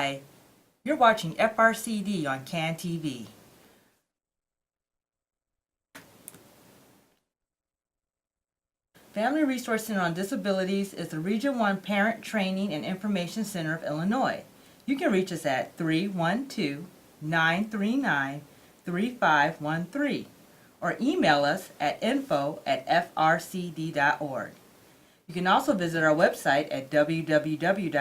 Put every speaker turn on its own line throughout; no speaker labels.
Hi, you're watching FRCD on CAN TV. Family Resource Center on Disabilities is the Region 1 Parent Training and Information Center of Illinois. You can reach us at 312-939-3513 or email us at info@frcd.org. You can also visit our website at www.frcd.org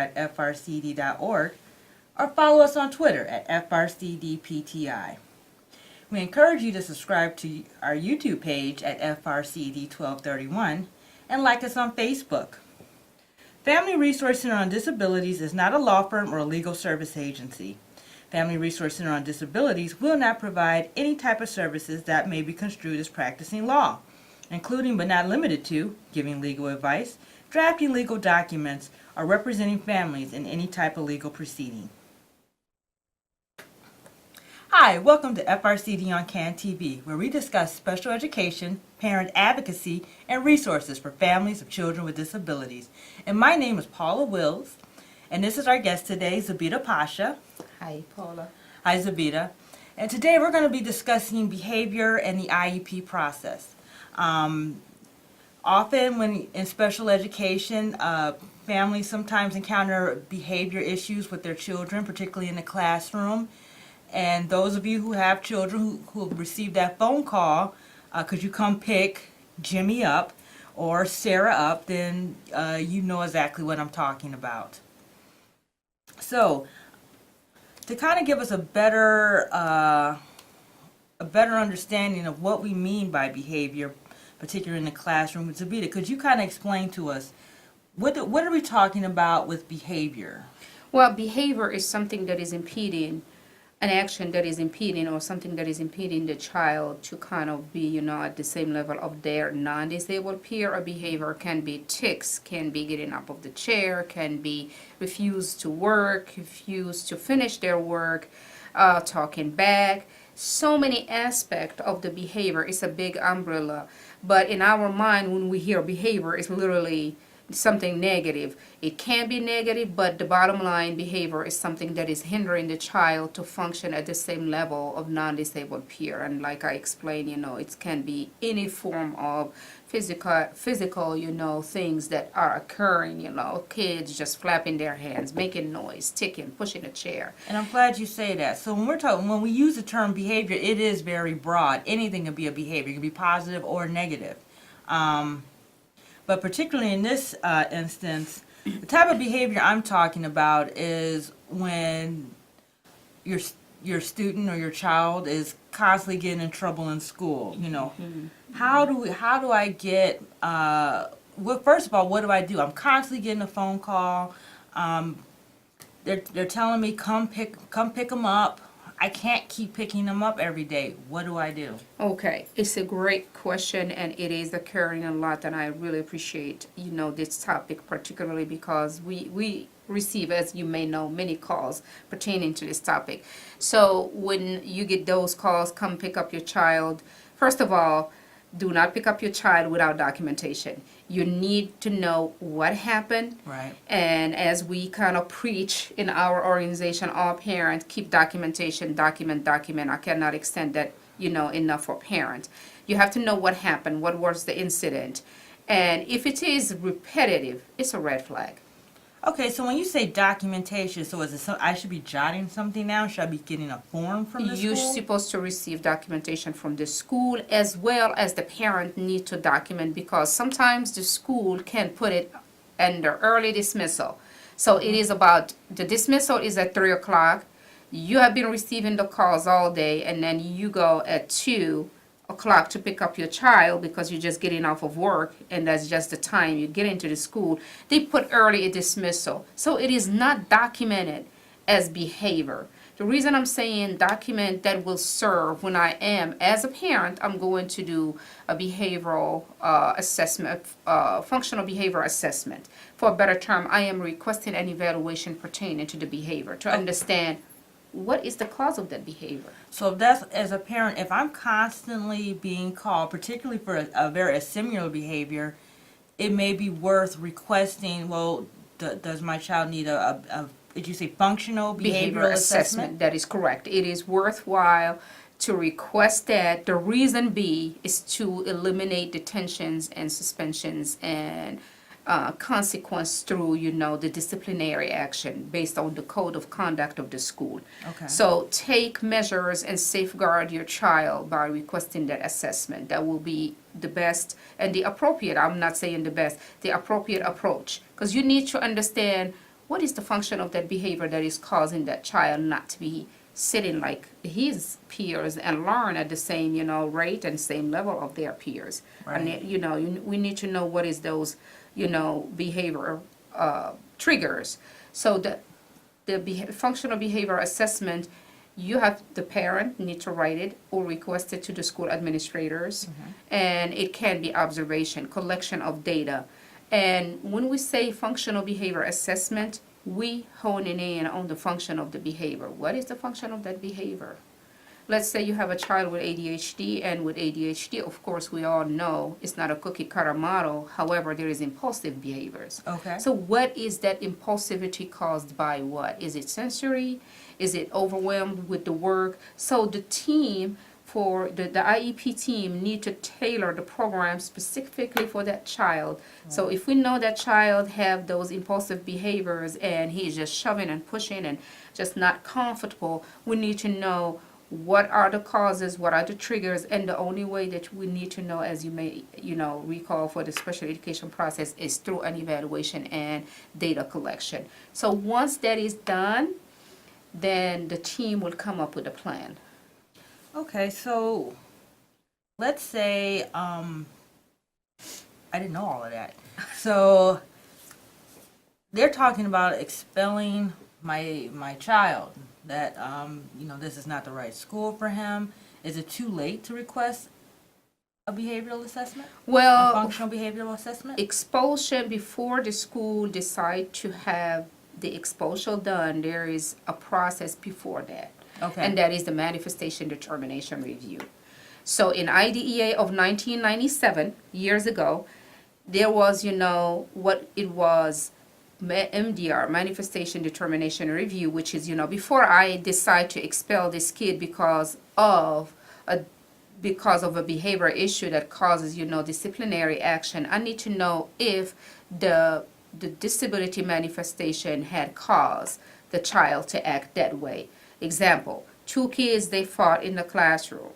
or follow us on Twitter at FRCDPTI. We encourage you to subscribe to our YouTube page at FRCD1231 and like us on Facebook. Family Resource Center on Disabilities is not a law firm or a legal service agency. Family Resource Center on Disabilities will not provide any type of services that may be construed as practicing law, including but not limited to giving legal advice, drafting legal documents, or representing families in any type of legal proceeding. Hi, welcome to FRCD on CAN TV, where we discuss special education, parent advocacy, and resources for families of children with disabilities. And my name is Paula Wills, and this is our guest today, Zabita Pasha.
Hi, Paula.
Hi, Zabita. And today we're going to be discussing behavior and the IEP process. Often when in special education, families sometimes encounter behavior issues with their children, particularly in the classroom. And those of you who have children who have received that phone call, could you come pick Jimmy up or Sarah up, then you know exactly what I'm talking about. So, to kind of give us a better understanding of what we mean by behavior, particularly in the classroom, Zabita, could you kind of explain to us what are we talking about with behavior?
Well, behavior is something that is impeding an action that is impeding or something that is impeding the child to kind of be, at the same level of their non-disabled peer. Or behavior can be tics, can be getting up of the chair, can be refuse to work, refuse to finish their work, talking back. So many aspects of the behavior. It's a big umbrella. But in our mind, when we hear behavior, it's literally something negative. It can be negative, but the bottom line, behavior is something that is hindering the child to function at the same level of non-disabled peer. And like I explained, it can be any form of physical, things that are occurring, kids just flapping their hands, making noise, ticking, pushing a chair.
And I'm glad you say that. So when we use the term behavior, it is very broad. Anything can be a behavior. It can be positive or negative. But particularly in this instance, the type of behavior I'm talking about is when your student or your child is constantly getting in trouble in school. How do I get? Well, first of all, what do I do? I'm constantly getting a phone call. They're telling me come pick them up. I can't keep picking them up every day. What do I do?
Okay, it's a great question, and it is occurring a lot, and I really appreciate this topic, particularly because we receive, as you may know, many calls pertaining to this topic. So when you get those calls, come pick up your child. First of all, do not pick up your child without documentation. You need to know what happened.
Right.
And as we kind of preach in our organization, all parents keep documentation, document. I cannot extend that, enough for parents. You have to know what happened, what was the incident. And if it is repetitive, it's a red flag.
Okay, so when you say documentation, so is it I should be jotting something down? Should I be getting a form from the
You're
school?
supposed to receive documentation from the school as well as the parent need to document, because sometimes the school can put it under early dismissal. So it is about, the dismissal is at 3 o'clock. You have been receiving the calls all day, and then you go at 2 o'clock to pick up your child because you're just getting off of work, and that's just the time you get into the school. They put early dismissal. So it is not documented as behavior. The reason I'm saying document that will serve when I am, as a parent, I'm going to do a behavioral assessment, functional behavior assessment. For a better term, I am requesting an evaluation pertaining to the behavior to understand what is the cause of that behavior.
So that's, as a parent, if I'm constantly being called, particularly for a very similar behavior, it may be worth requesting, well, does my child need a did you say functional behavioral assessment?
That is correct. It is worthwhile to request that. The reason B is to eliminate detentions and suspensions and consequence through, the disciplinary action based on the code of conduct of the school.
Okay.
So take measures and safeguard your child by requesting that assessment. That will be the best and the appropriate, I'm not saying the best, the appropriate approach. Because you need to understand what is the function of that behavior that is causing that child not to be sitting like his peers and learn at the same, rate and same level of their peers.
Right.
And, we need to know what is those, behavior triggers. So the functional behavior assessment, you have the parent need to write it or request it to the school administrators, and it can be observation, collection of data. And when we say functional behavior assessment, we hone in on the function of the behavior. What is the function of that behavior? Let's say you have a child with ADHD, and with ADHD, of course, we all know it's not a cookie cutter model. However, there is impulsive behaviors.
Okay.
So what is that impulsivity caused by what? Is it sensory? Is it overwhelmed with the work? So the team for the IEP team need to tailor the program specifically for that child. So if we know that child have those impulsive behaviors and he's just shoving and pushing and just not comfortable, we need to know what are the causes, what are the triggers, and the only way that we need to know, as you may, recall for the special education process, is through an evaluation and data collection. So once that is done, then the team will come up with a plan.
Okay, so let's say I didn't know all of that. So they're talking about expelling my child. That this is not the right school for him. Is it too late to request a behavioral assessment?
Well,
a functional behavioral assessment?
Expulsion, before the school decide to have the expulsion done, there is a process before that.
Okay.
And that is the manifestation determination review. So in IDEA of 1997, years ago, there was, what it was, MDR, manifestation determination review, which is, before I decide to expel this kid because of a behavior issue that causes, disciplinary action, I need to know if the disability manifestation had caused the child to act that way. Example, 2 kids, they fought in the classroom,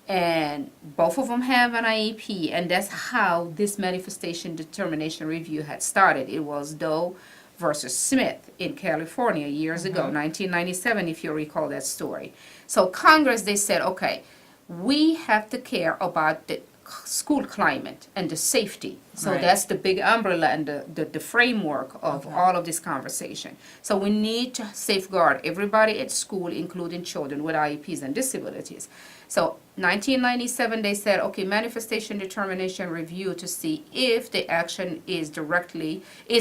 and both of them have an IEP, and that's how this manifestation determination review had started. It was Doe versus Smith in California years ago, 1997, if you recall that story. So Congress, they said, okay, we have to care about the school climate and the safety. So
Right.
that's the big umbrella and the framework of all of this conversation. So we need to safeguard everybody at school, including children with IEPs and disabilities. So 1997, they said, okay, manifestation determination review to see if the action is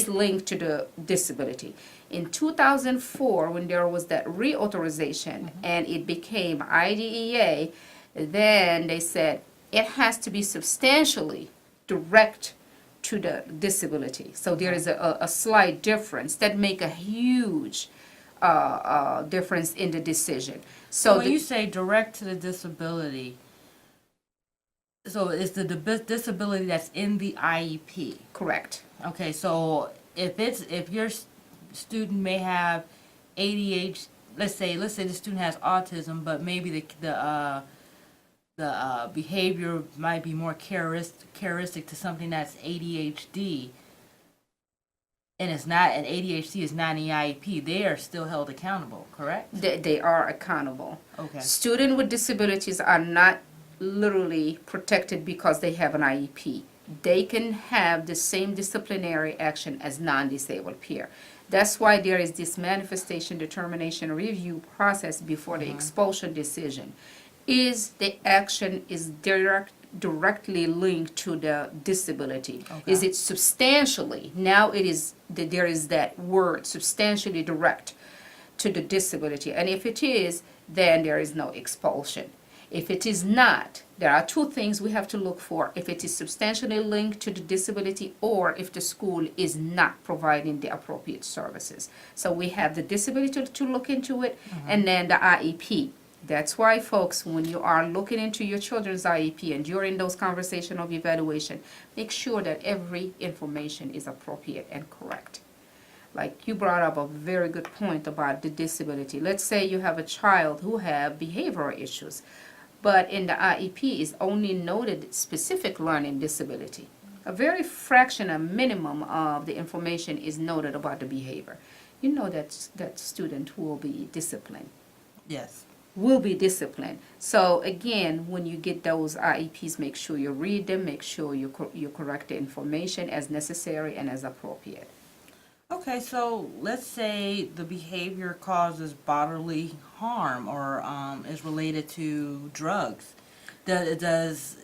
linked to the disability. In 2004, when there was that reauthorization and it became IDEA, then they said it has to be substantially direct to the disability. So there is a slight difference that make a huge difference in the decision.
So when you say direct to the disability, so it's the disability that's in the IEP.
Correct.
Okay, so if your student may have ADHD, let's say the student has autism, but maybe the behavior might be more characteristic to something that's ADHD, and ADHD is not in the IEP, they are still held accountable, correct?
They are accountable.
Okay.
Students with disabilities are not literally protected because they have an IEP. They can have the same disciplinary action as non-disabled peer. That's why there is this manifestation determination review process before the expulsion decision. Is the action is directly linked to the disability?
Okay.
Is it substantially? Now there is that word, substantially direct to the disability. And if it is, then there is no expulsion. If it is not, There are two things we have to look for: if it is substantially linked to the disability, or if the school is not providing the appropriate services. So we have the disability to look into it, and then the IEP. That's why, folks, when you are looking into your children's IEP and during those conversations of evaluation, make sure that every information is appropriate and correct. Like you brought up a very good point about the disability. Let's say you have a child who have behavioral issues, but in the IEP is only noted specific learning disability. A very fraction, a minimum of the information is noted about the behavior. You know that that student will be disciplined.
Yes.
Will be disciplined. So again, when you get those IEPs, make sure you read them, make sure you correct the information as necessary and as appropriate.
Okay, so let's say the behavior causes bodily harm or is related to drugs. Is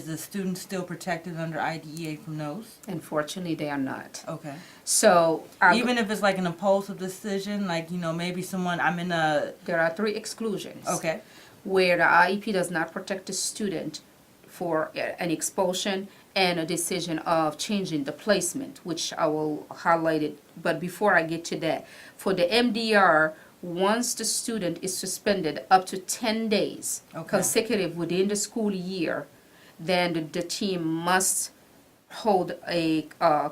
the student still protected under IDEA from those?
Unfortunately, they are not.
Okay.
So
Even if it's like an impulsive decision, like, maybe someone, I'm in a...
there are 3 exclusions.
Okay.
Where the IEP does not protect the student for an expulsion and a decision of changing the placement, which I will highlight it. But before I get to that, for the MDR, once the student is suspended up to 10 days consecutive within the school year, then the team must hold a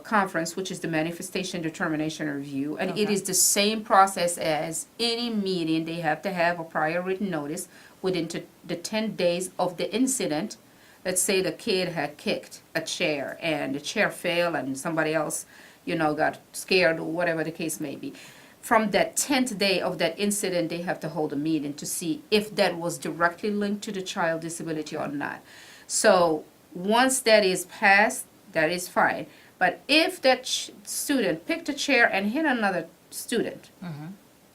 conference, which is the manifestation determination review, and it is the same process as any meeting. They have to have a prior written notice within the 10 days of the incident. Let's say the kid had kicked a chair and the chair fell and somebody else, got scared or whatever the case may be. From that 10th day of that incident, they have to hold a meeting to see if that was directly linked to the child disability or not. So once that is passed, that is fine. But if that student picked a chair and hit another student,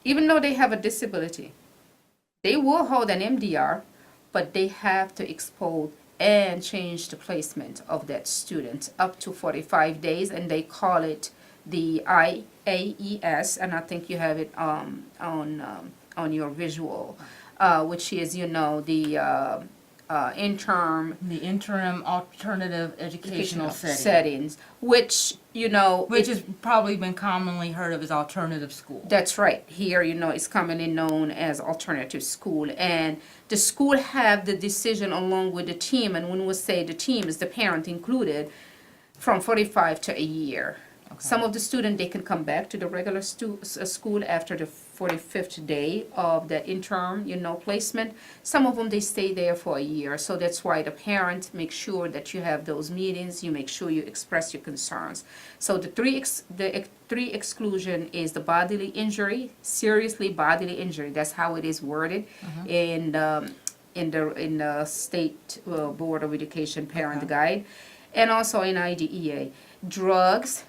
even though they have a disability, they will hold an MDR, but they have to expel and change the placement of that student up to 45 days, and they call it the IAES, and I think you have it on your visual, which is,
The interim alternative educational
settings, which
which has probably been commonly heard of as alternative school.
That's right. Here, it's commonly known as alternative school, and the school have the decision along with the team. And when we say the team, is the parent included, from 45 to a year. Some of the students, they can come back to the regular school after the 45th day of the interim, placement. Some of them, they stay there for a year. So that's why the parent makes sure that you have those meetings. You make sure you express your concerns. So the three exclusion is the bodily injury, seriously bodily injury. That's how it is worded in the State Board of Education Parent Guide, and also in IDEA. Drugs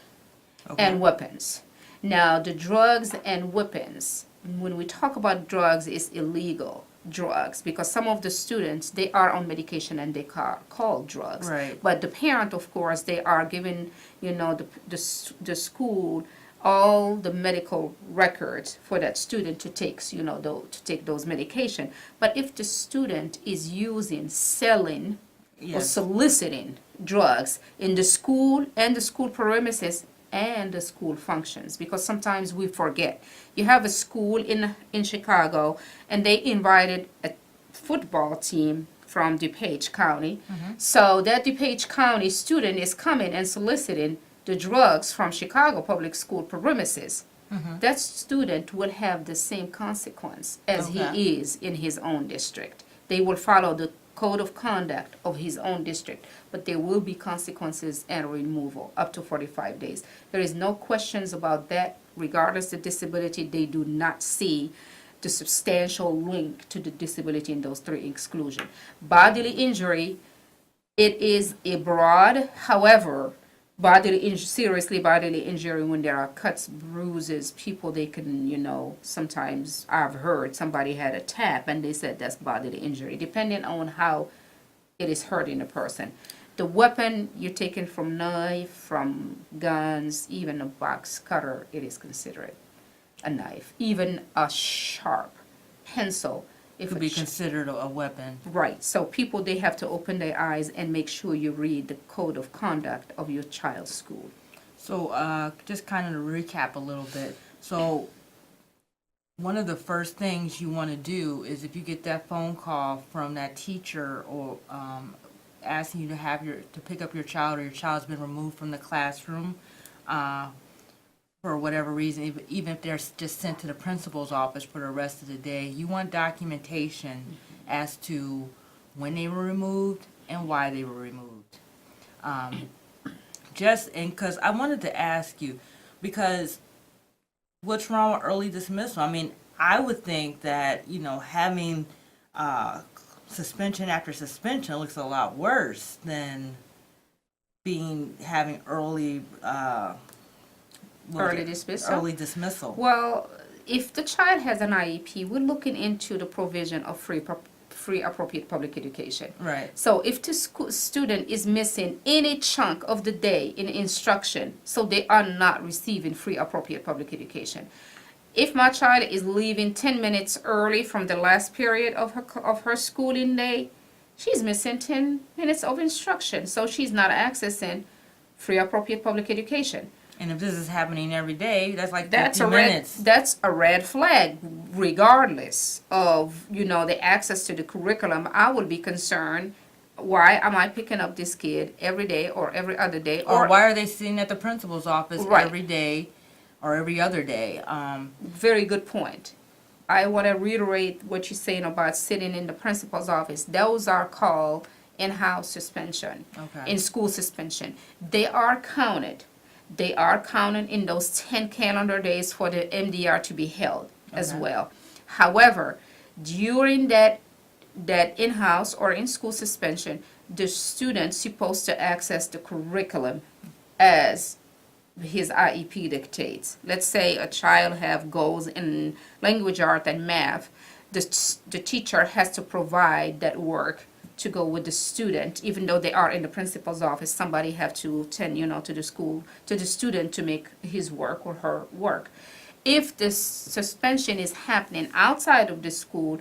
and weapons. Now, the drugs and weapons, when we talk about drugs, is illegal drugs, because some of the students, they are on medication and they call drugs.
Right.
But the parent, of course, they are given, the school all the medical records for that student to take, to take those medication. But if the student is using, selling, or soliciting drugs in the school and the school premises and the school functions, because sometimes we forget. You have a school in Chicago, and they invited a football team from DuPage County. So that DuPage County student is coming and soliciting the drugs from Chicago public school premises. That student will have the same consequence as he is in his own district. They will follow the code of conduct of his own district, but there will be consequences and removal up to 45 days. There is no questions about that. Regardless of disability, they do not see the substantial link to the disability in those 3 exclusions. Bodily injury, it is a broad, however, seriously bodily injury, when there are cuts, bruises, people, they can, sometimes I've heard somebody had a tap and they said that's bodily injury, depending on how it is hurting a person. The weapon, you're taken from knife, from guns, even a box cutter, it is considered a knife. Even a sharp pencil, if
Could
a
be
ch-
considered a weapon.
Right, so people, they have to open their eyes and make sure you read the code of conduct of your child's school.
So, just kind of to recap a little bit. So, one of the first things you want to do is if you get that phone call from that teacher or asking you to to pick up your child, or your child's been removed from the classroom for whatever reason, even if they're just sent to the principal's office for the rest of the day, you want documentation as to when they were removed and why they were removed. Because I wanted to ask you, because what's wrong with early dismissal? I mean, I would think that, having suspension after suspension looks a lot worse than having early
Early dismissal?
Early dismissal.
Well, if the child has an IEP, we're looking into the provision of free appropriate public education.
Right.
So if the student is missing any chunk of the day in instruction, so they are not receiving free appropriate public education. If my child is leaving 10 minutes early from the last period of her schooling day, she's missing 10 minutes of instruction, so she's not accessing free appropriate public education.
And if this is happening every day, that's like 50
That's
minutes.
That's a red flag, regardless of the access to the curriculum. I would be concerned. Why am I picking up this kid every day or every other day?
Or why are they sitting at the principal's office
Right.
every day or every other day?
Very good point. I want to reiterate what you're saying about sitting in the principal's office. Those are called in-house suspension,
Okay.
in school suspension. They are counted. They are counted in those 10 calendar days for the MDR to be held as
Okay.
well. However, during that in-house or in-school suspension, the student's supposed to access the curriculum as his IEP dictates. Let's say a child have goals in language art and math. The teacher has to provide that work to go with the student, even though they are in the principal's office. Somebody have to attend, to the school, to the student to make his work or her work. If this suspension is happening outside of the school,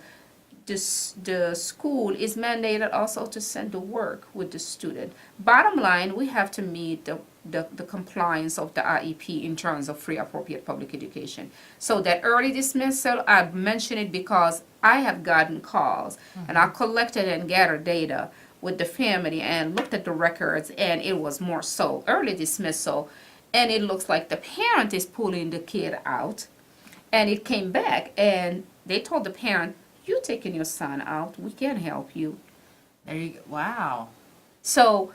the school is mandated also to send the work with the student. Bottom line, we have to meet the compliance of the IEP in terms of free appropriate public education. So that early dismissal, I mention it because I have gotten calls and I collected and gathered data with the family and looked at the records, and it was more so early dismissal, and it looks like the parent is pulling the kid out, and it came back and they told the parent, "You taking your son out, we can't help you."
There you go. Wow.
So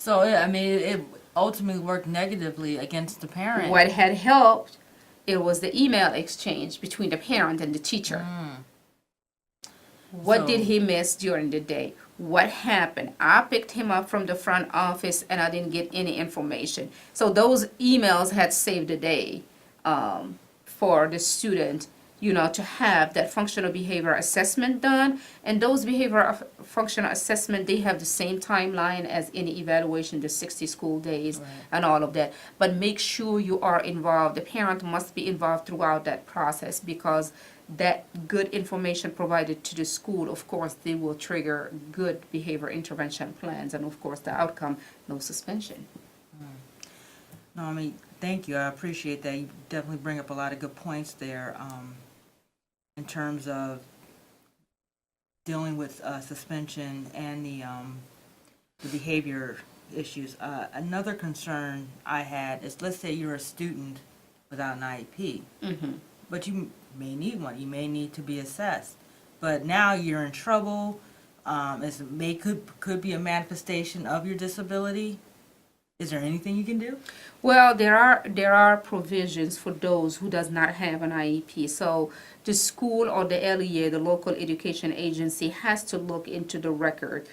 I mean, it ultimately worked negatively against the parent.
what had helped, it was the email exchange between the parent and the teacher. What
So-
did he miss during the day? What happened? I picked him up from the front office and I didn't get any information. So those emails had saved the day for the student, to have that functional behavior assessment done. And those functional assessment, they have the same timeline as any evaluation, the 60 school days.
Right.
And all of that. But make sure you are involved. The parent must be involved throughout that process, because that good information provided to the school, of course, they will trigger good behavior intervention plans, and of course the outcome, no suspension.
No, I mean, thank you. I appreciate that. You definitely bring up a lot of good points there in terms of dealing with suspension and the behavior issues. Another concern I had is, let's say you're a student without an IEP, but you may need one. You may need to be assessed. But now you're in trouble. Could be a manifestation of your disability. Is there anything you can do?
Well, there are provisions for those who does not have an IEP. So the school or the LEA, the local education agency, has to look into the record.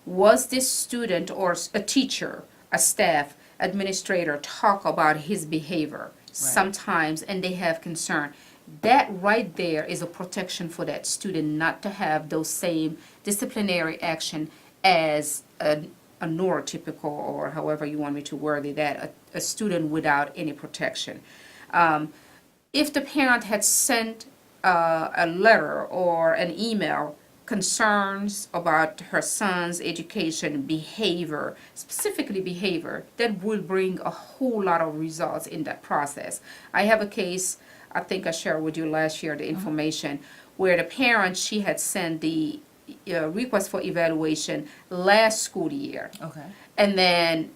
Was this student or a teacher, a staff, administrator talk about his behavior sometimes, and they have concern? That right there is a protection for that student not to have those same disciplinary action as a neurotypical, or however you want me to word it, that a student without any protection. If the parent had sent a letter or an email, concerns about her son's education, behavior, specifically behavior, that will bring a whole lot of results in that process. I have a case, I think I shared with you last year the information, where the parent, she had sent the request for evaluation last school year.
Okay.
And then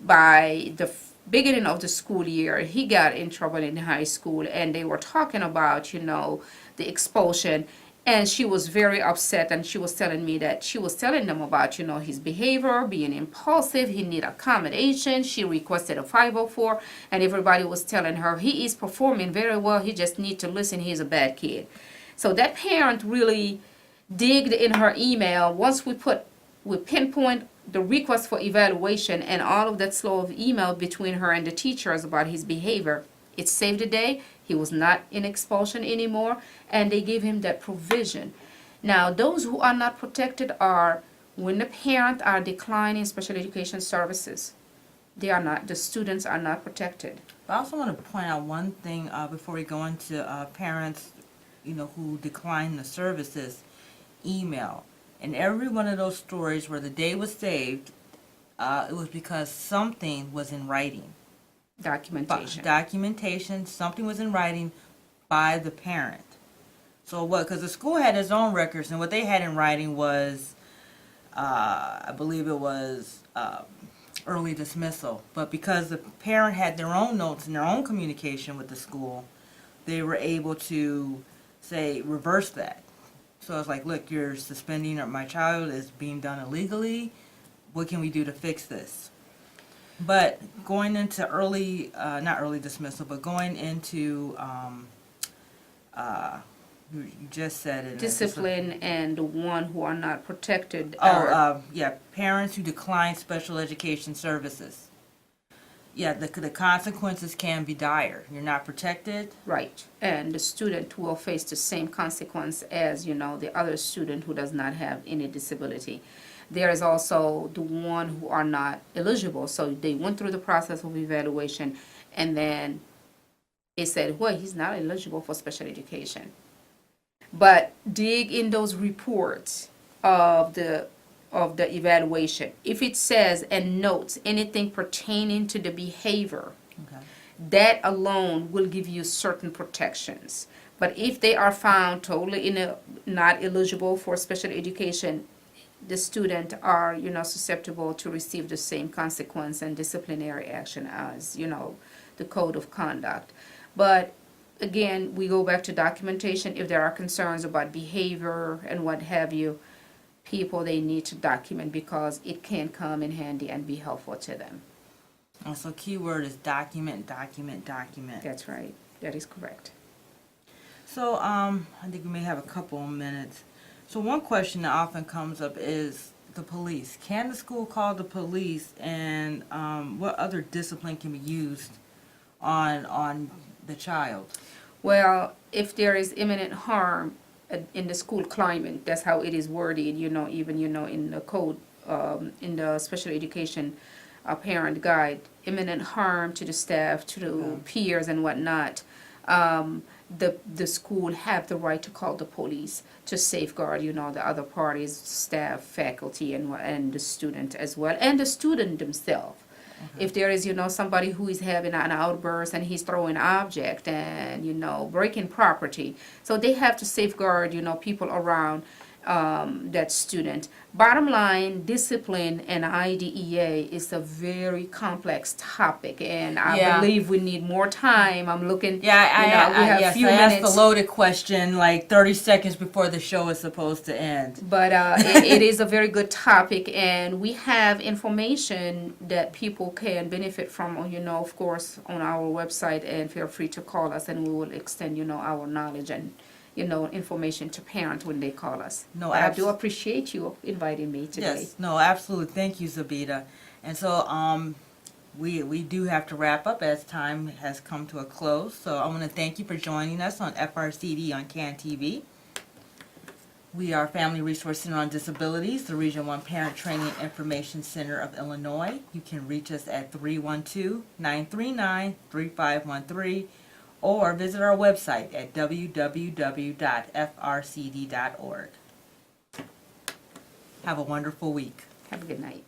by the beginning of the school year, he got in trouble in high school, and they were talking about, the expulsion. And she was very upset, and she was telling me that she was telling them about, his behavior, being impulsive, he need accommodation. She requested a 504, and everybody was telling her he is performing very well, he just need to listen, he's a bad kid. So that parent really digged in her email. Once we pinpoint the request for evaluation and all of that flow of email between her and the teachers about his behavior, it saved the day. He was not in expulsion anymore, and they gave him that provision. Now, those who are not protected are when the parent are declining special education services. The students are not protected.
But I also want to point out one thing before we go into parents, who decline the services email. In every one of those stories where the day was saved, it was because something was in writing.
Documentation.
Something was in writing by the parent. So what, because the school had its own records, and what they had in writing was, I believe it was early dismissal. But because the parent had their own notes and their own communication with the school, they were able to say, reverse that. So it's like, look, you're suspending, or my child is being done illegally. What can we do to fix this? But going into not early dismissal, but going into, you just said it.
Discipline and the one who are not protected.
Parents who decline special education services. Yeah, the consequences can be dire. You're not protected.
Right, and the student will face the same consequence as, the other student who does not have any disability. There is also the one who are not eligible, so they went through the process of evaluation, and then it said, well, he's not eligible for special education. But dig in those reports of the evaluation. If it says and notes anything pertaining to the behavior,
Okay.
that alone will give you certain protections. But if they are found totally not eligible for special education, the student are, susceptible to receive the same consequence and disciplinary action as, the code of conduct. But again, we go back to documentation. If there are concerns about behavior and what have you, people, they need to document, because it can come in handy and be helpful to them.
And so keyword is document.
That's right. That is correct.
So I think we may have a couple of minutes. So one question that often comes up is the police. Can the school call the police, and what other discipline can be used on the child?
Well, if there is imminent harm in the school climate, that's how it is worded, even, in the code, in the special education parent guide, imminent harm to the staff, to the peers and whatnot. The school have the right to call the police to safeguard, the other parties, staff, faculty, and the student as well, and the student themselves. Okay. If there is, somebody who is having an outburst and he's throwing object and, breaking property, so they have to safeguard, people around that student. Bottom line, discipline and IDEA is a very complex topic, and I believe we need more time. I'm looking.
We have a few minutes. I asked the loaded question like 30 seconds before the show is supposed to end.
But it is a very good topic, and we have information that people can benefit from. Of course, on our website, and feel free to call us, and we will extend, our knowledge and information to parents when they call us.
No,
I do appreciate you inviting me today.
Yes, no, absolutely. Thank you, Zabita. And so we do have to wrap up as time has come to a close. So I want to thank you for joining us on FRCD on CAN TV. We are Family Resource Center on Disabilities, the Region 1 Parent Training and Information Center of Illinois. You can reach us at 312-939-3513. or visit our website at www.frcd.org. Have a wonderful week.
Have a good night.